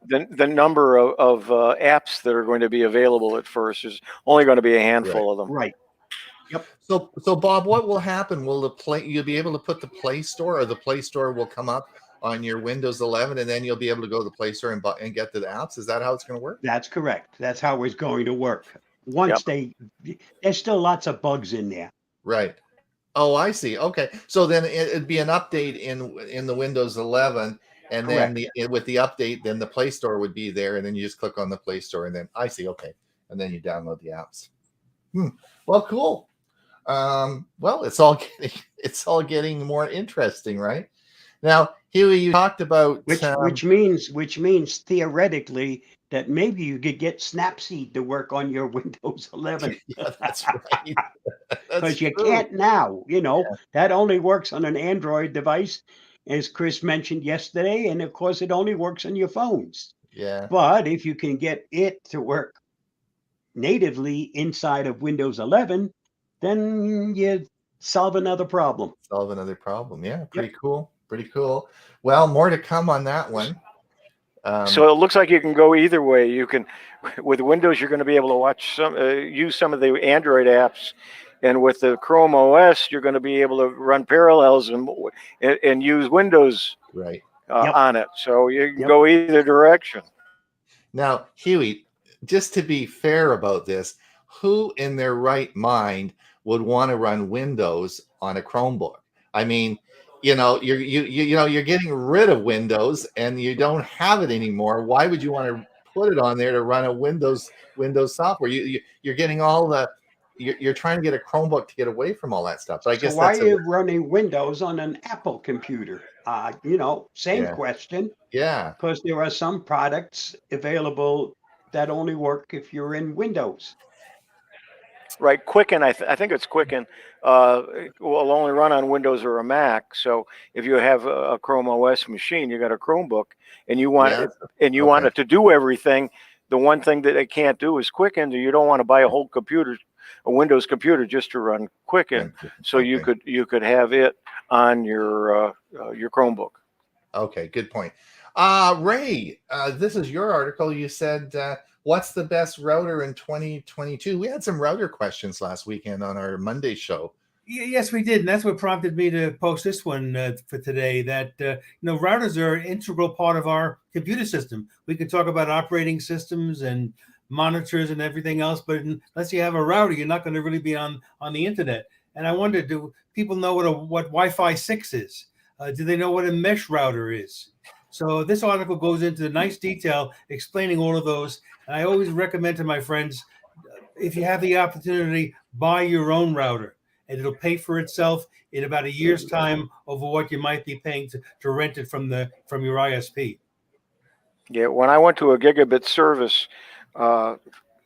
the number of apps that are going to be available at first. There's only going to be a handful of them. Right. Yep. So Bob, what will happen? Will you'll be able to put the Play Store, or the Play Store will come up on your Windows 11, and then you'll be able to go to the Play Store and get to the apps? Is that how it's going to work? That's correct. That's how it's going to work. Once there's still lots of bugs in there. Right. Oh, I see. Okay. So then it'd be an update in the Windows 11, and Correct. then with the update, then the Play Store would be there, and then you just click on the Play Store, and then I see. Okay. And then you download the apps. Well, cool. Well, it's all getting more interesting, right? Now, Huey, you talked about which means theoretically that maybe you could get Snapseed to work on your Windows 11. Yeah, that's right. Because you can't now. That only works on an Android device, as Chris mentioned yesterday, and of course it only works on your phones. Yeah. But if you can get it to work natively inside of Windows 11, then you solve another problem. Yeah. Pretty cool. Pretty cool. Well, more to come on that one. So it looks like you can go either way. You can, with Windows, you're going to be able to watch use some of the Android apps, and with the Chrome OS, you're going to be able to run Parallels and use Windows on it. So you can go either direction. Now, Huey, just to be fair about this, who in their right mind would want to run Windows on a Chromebook? I mean, you're getting rid of Windows and you don't have it anymore. Why would you want to put it on there to run a Windows software? You're getting all the you're trying to get a Chromebook to get away from all that stuff. So I guess why are you running Windows on an Apple computer? Same question. Yeah, because there are some products available that only work if you're in Windows. Right, Quicken. I think it's Quicken. Will only run on Windows or a Mac. So if you have a Chrome OS machine, you got a Chromebook, and you want Yeah. it, and you want it to do everything. The one thing that it can't do is Quicken. You don't want to buy a whole computer, a Windows computer, just to run Quicken. So you could have it on your Chromebook. Okay, good point. Ray, this is your article. You said, what's the best router in 2022? We had some router questions last weekend on our Monday show. Yes, we did, and that's what prompted me to post this one for today. That routers are an integral part of our computer system. We can talk about operating systems and monitors and everything else, but unless you have a router, you're not going to really be on the internet. And I wonder, do people know what Wi-Fi 6 is? Do they know what a mesh router is? So this article goes into nice detail explaining all of those. And I always recommend to my friends, if you have the opportunity, buy your own router, and it'll pay for itself in about a year's time over what you might be paying to rent it from your ISP. Yeah, when I went to a gigabit service,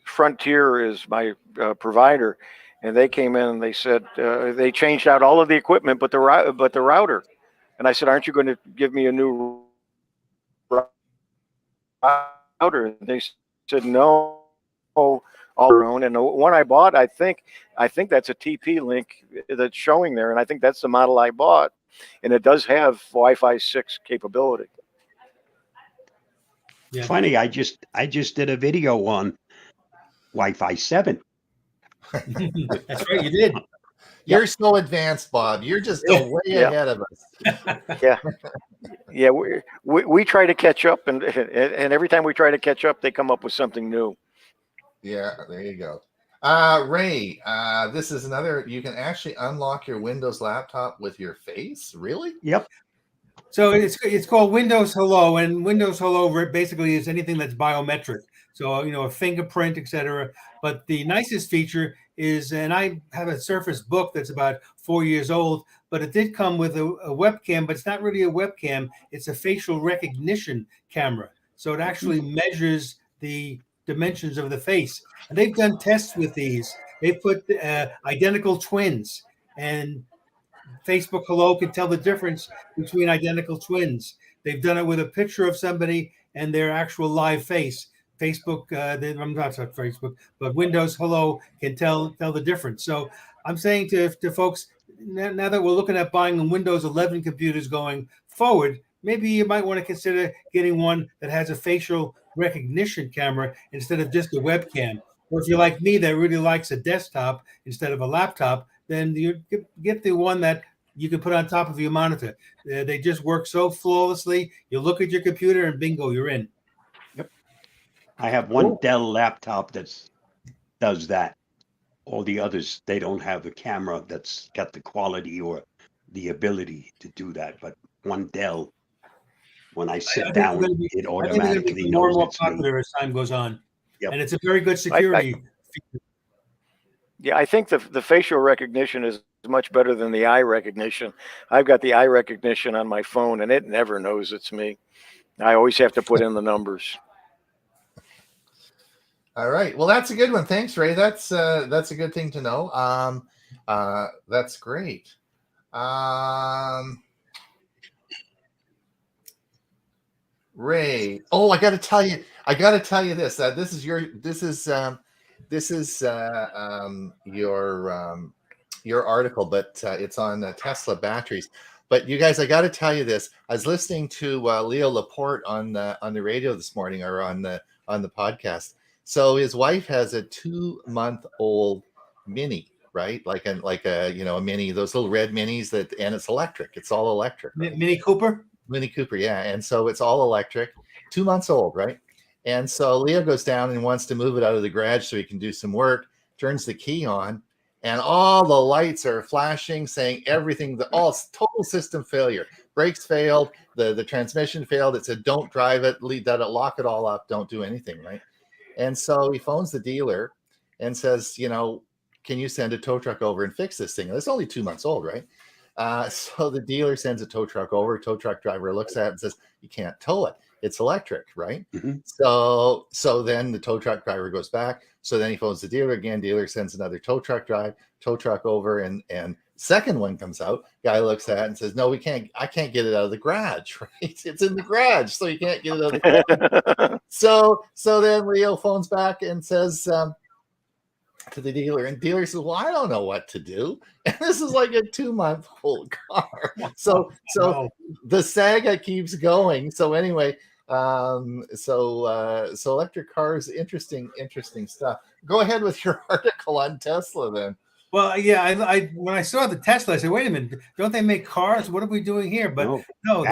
Frontier is my provider, and they came in and they said they changed out all of the equipment but the router. And I said, "Aren't you going to give me a new router?" And they said, "No, all their own." And the one I bought, I think that's a TP-Link that's showing there, and I think that's the model I bought, and it does have Wi-Fi 6 capability. Yeah. Funny, I just did a video on Wi-Fi 7. That's right, you did. You're so advanced, Bob. You're just way ahead of us. Yeah. We try to catch up, and every time we try to catch up, they come up with something new. Yeah, there you go. Ray, this is another. You can actually unlock your Windows laptop with your face. Really? Yep. So it's called Windows Hello, and Windows Hello basically is anything that's biometric. So a fingerprint, etc. But the nicest feature is, and I have a Surface Book that's about 4 years old, but it did come with a webcam, but it's not really a webcam. It's a facial recognition camera. So it actually measures the dimensions of the face. And they've done tests with these. They put identical twins, and Facebook Hello can tell the difference between identical twins. They've done it with a picture of somebody and their actual live face. Facebook, I'm not Facebook, but Windows Hello can tell the difference. So I'm saying to folks, now that we're looking at buying Windows 11 computers going forward, maybe you might want to consider getting one that has a facial recognition camera instead of just a webcam. Or if you're like me that really likes a desktop instead of a laptop, then you get the one that you can put on top of your monitor. They just work so flawlessly. You look at your computer and bingo, you're in. Yep. I have one Dell laptop that does that. All the others, they don't have a camera that's got the quality or the ability to do that. But one Dell, when I sit down, it automatically knows it's popular as time goes on. Yep. And it's a very good security feature. Yeah, I think the facial recognition is much better than the eye recognition. I've got the eye recognition on my phone, and it never knows it's me. I always have to put in the numbers. All right. Well, that's a good one. Thanks, Ray. That's a good thing to know. That's great. Ray. Oh, I got to tell you this. This is your article, but it's on Tesla batteries. But you guys, I got to tell you this. I was listening to Leo Laporte on the radio this morning, or on the podcast. So his wife has a 2-month-old Mini, right? Like a Mini, those little red Minis and it's electric. It's all electric. Right? Mini Cooper. Mini Cooper, yeah. And so it's all electric, 2 months old, right? And so Leo goes down and wants to move it out of the garage so he can do some work, turns the key on, and all the lights are flashing, saying everything, all total system failure. Brakes failed, the transmission failed. It said, don't drive it, lock it all up, don't do anything, right? And so he phones the dealer and says, can you send a tow truck over and fix this thing? And it's only 2 months old, right? So the dealer sends a tow truck over. Tow truck driver looks at it and says, you can't tow it. it's electric, right? Mm-hmm. So then the tow truck driver goes back. So then he phones the dealer again. Dealer sends another tow truck over, and second one comes out. Guy looks at it and says, "No, we can't. I can't get it out of the garage. Right? It's in the garage, so you can't get it out of the garage." So then Leo phones back and says to the dealer, and dealer says, "Well, I don't know what to do." And this is like a 2-month-old car. So the saga keeps going. So anyway. So electric cars, interesting stuff. Go ahead with your article on Tesla then. Well, yeah, I when I saw the Tesla, I said, wait a minute, don't they make cars? What are we doing here? But no,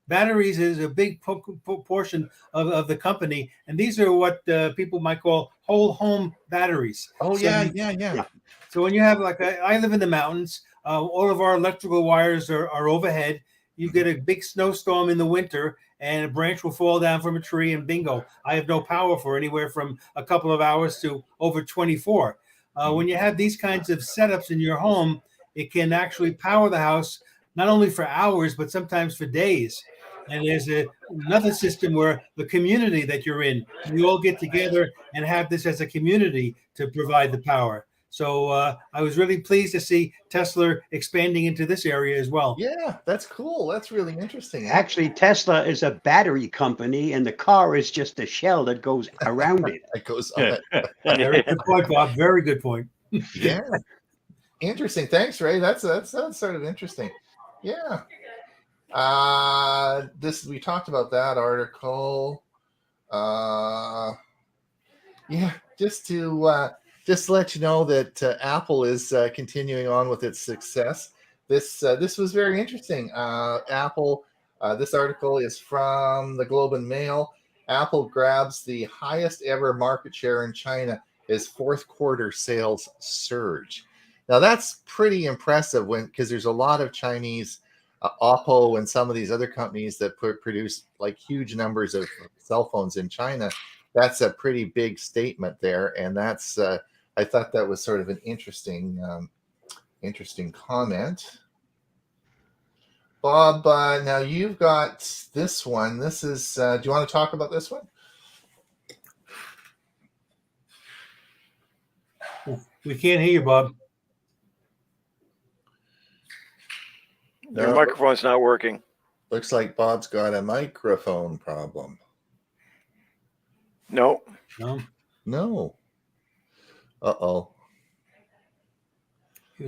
batteries is a big portion of the company, and these are what people might call whole home batteries. Oh, so yeah. So when you have, like, I live in the mountains, all of our electrical wires are overhead. You get a big snowstorm in the winter, and a branch will fall down from a tree, and bingo, I have no power for anywhere from a couple of hours to over 24. When you have these kinds of setups in your home, it can actually power the house not only for hours, but sometimes for days. And there's another system where the community that you're in, we all get together and have this as a community to provide the power. So I was really pleased to see Tesla expanding into this area as well. Yeah, that's cool. That's really interesting. Actually, Tesla is a battery company, and the car is just a shell that goes around it. It goes on it. Very good point, Bob. Very good point. Yeah, interesting. Thanks, Ray. That's sort of interesting. Yeah. We talked about that article. Yeah, just to let you know that Apple is continuing on with its success. This was very interesting. Apple. This article is from the Globe and Mail. Apple grabs the highest ever market share in China as fourth quarter sales surge. Now that's pretty impressive because there's a lot of Chinese, Oppo and some of these other companies that produce like huge numbers of cell phones in China. That's a pretty big statement there, and that's I thought that was sort of an interesting comment. Bob, now you've got this one. This is. Do you want to talk about this one? We can't hear you, Bob. Your microphone's not working. Looks like Bob's got a microphone problem. No. Uh-oh.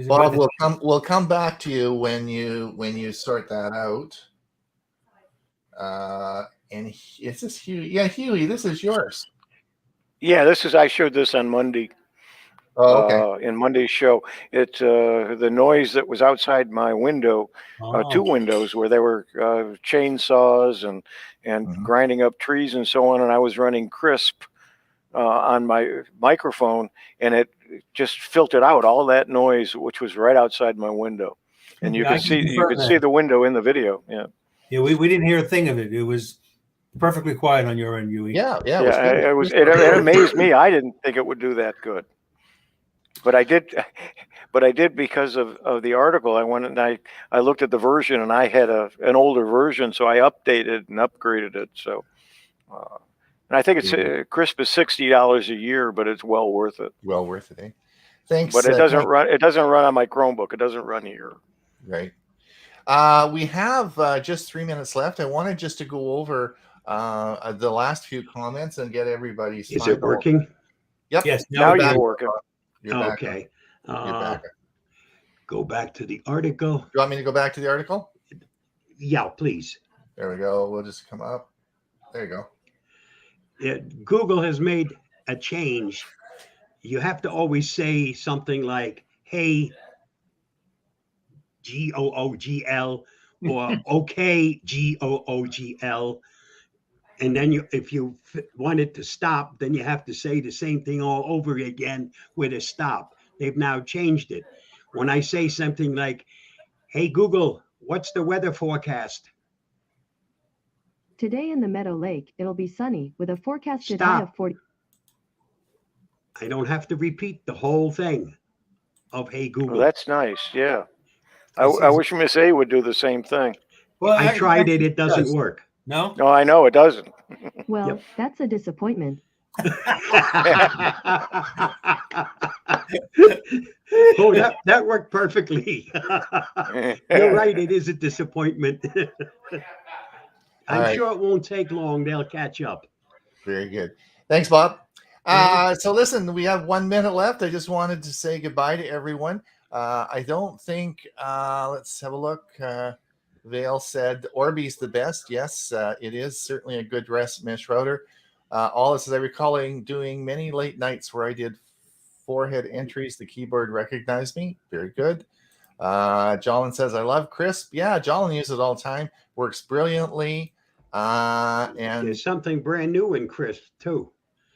Bob, we'll come back to you when you sort that out. And is this Huey? Yeah, Huey, this is yours. Yeah, I showed this on Monday. Oh, okay. In Monday's show, it's the noise that was outside my window, two windows where there were chainsaws and grinding up trees and so on, and I was running crisp on my microphone, and it just filtered out all that noise, which was right outside my window, and you could see the window in the video. Yeah, we didn't hear a thing of it. It was perfectly quiet on your end, Huey. Yeah. It amazed me. I didn't think it would do that good. But I did because of the article. I went and I looked at the version, and I had an older version, so I updated and upgraded it. So, and I think it's crisp is $60 a year, but it's well worth it. Well worth it, eh? Thanks. But it doesn't run. It doesn't run on my Chromebook. It doesn't run here. Right. We have just 3 minutes left. I wanted just to go over the last few comments and get everybody's. Is it working? Yep. Yes. Now you're working. Okay. Go back to the article. Do you want me to go back to the article? Yeah, please. There we go. We'll just come up. There you go. Google has made a change. You have to always say something like, hey, GOOGL, or okay, GOOGL. And then if you want it to stop, then you have to say the same thing all over again with a stop. They've now changed it. When I say something like, hey, Google, what's the weather forecast? Today in the Meadow Lake, it'll be sunny with a forecasted high of 40. I don't have to repeat the whole thing of hey, Google. Well, that's nice. Yeah. I wish Miss A would do the same thing. Well, I tried it. It doesn't work. No? No, I know it doesn't. Well, Yep. that's a disappointment. Oh, that worked perfectly. You're right. It is a disappointment. All I'm right. sure it won't take long. They'll catch up. Very good. Thanks, Bob. Mhm. So listen, we have 1 minute left. I just wanted to say goodbye to everyone. I don't think, let's have a look. Vale said Orbeez the best. Yes, it is certainly a good rest mesh router. All this is I recalling doing many late nights where I did forehead entries. The keyboard recognized me. Very good. Jolin says, I love Crisp. Yeah, Jolin uses it all the time. Works brilliantly. And There's something brand new in Crisp too.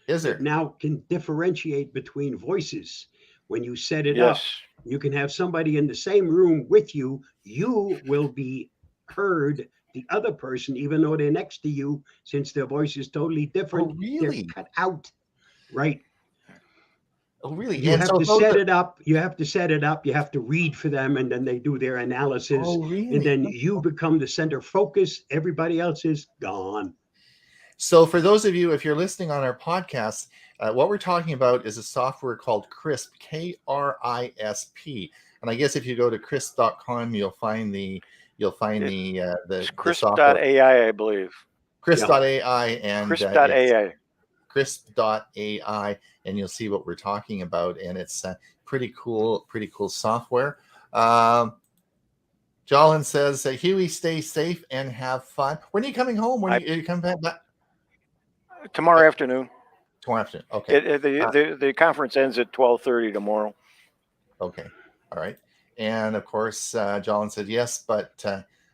is there? It now can differentiate between voices. When you set it up, Yes. you can have somebody in the same room with you. You will be heard, the other person, even though they're next to you, since their voice is totally different. Oh, really? They're cut out. Right. Oh, really? You And have so to those set are- it up. You have to set it up. You have to read for them, and then they do their analysis. Oh, really? And then you become the center focus. Everybody else is gone. So for those of you, if you're listening on our podcast, what we're talking about is a software called Crisp, K-R-I-S-P. And I guess if you go to crisp.com, you'll find the It's software. Crisp.ai, I believe. Crisp.ai and Crisp.ai. Crisp.ai, and you'll see what we're talking about. And it's pretty cool software. Jolin says, Huey, stay safe and have fun. When are you coming home? When are you coming back? Tomorrow afternoon. Tomorrow afternoon. Okay. The conference ends at 12:30 tomorrow. Okay. All right. And of course, Jolin said yes, but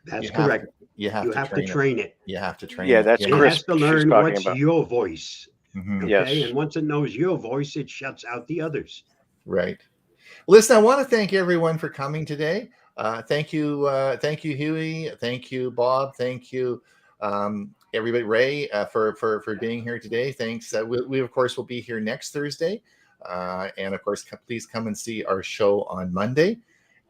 That's correct. You have to train it. You have to train Yeah, it. that's It Crisp has to she's learn talking what's about. your voice. Mhm. Okay. Yes. And once it knows your voice, it shuts out the others. Right. Listen, I want to thank everyone for coming today. Thank you, Huey. Thank you, Bob. Thank you, everybody. Ray, for being here today. Thanks. We of course will be here next Thursday, and of course, please come and see our show on Monday.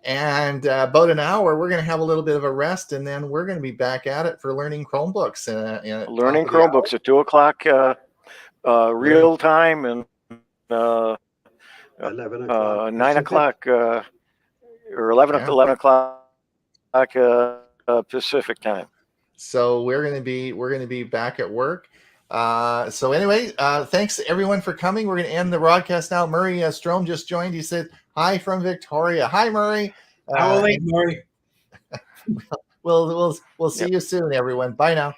And about an hour, we're going to have a little bit of a rest, and then we're going to be back at it for learning Chromebooks. Learning Chromebooks at 2:00 real time, and 11 o'clock. 9 o'clock or 11 o'clock Pacific time. So we're going to be back at work. So anyway, thanks everyone for coming. We're going to end the broadcast now. Murray Strom just joined. He said hi from Victoria. Hi, Murray. How late, Murray? We'll see you soon, everyone. Bye now.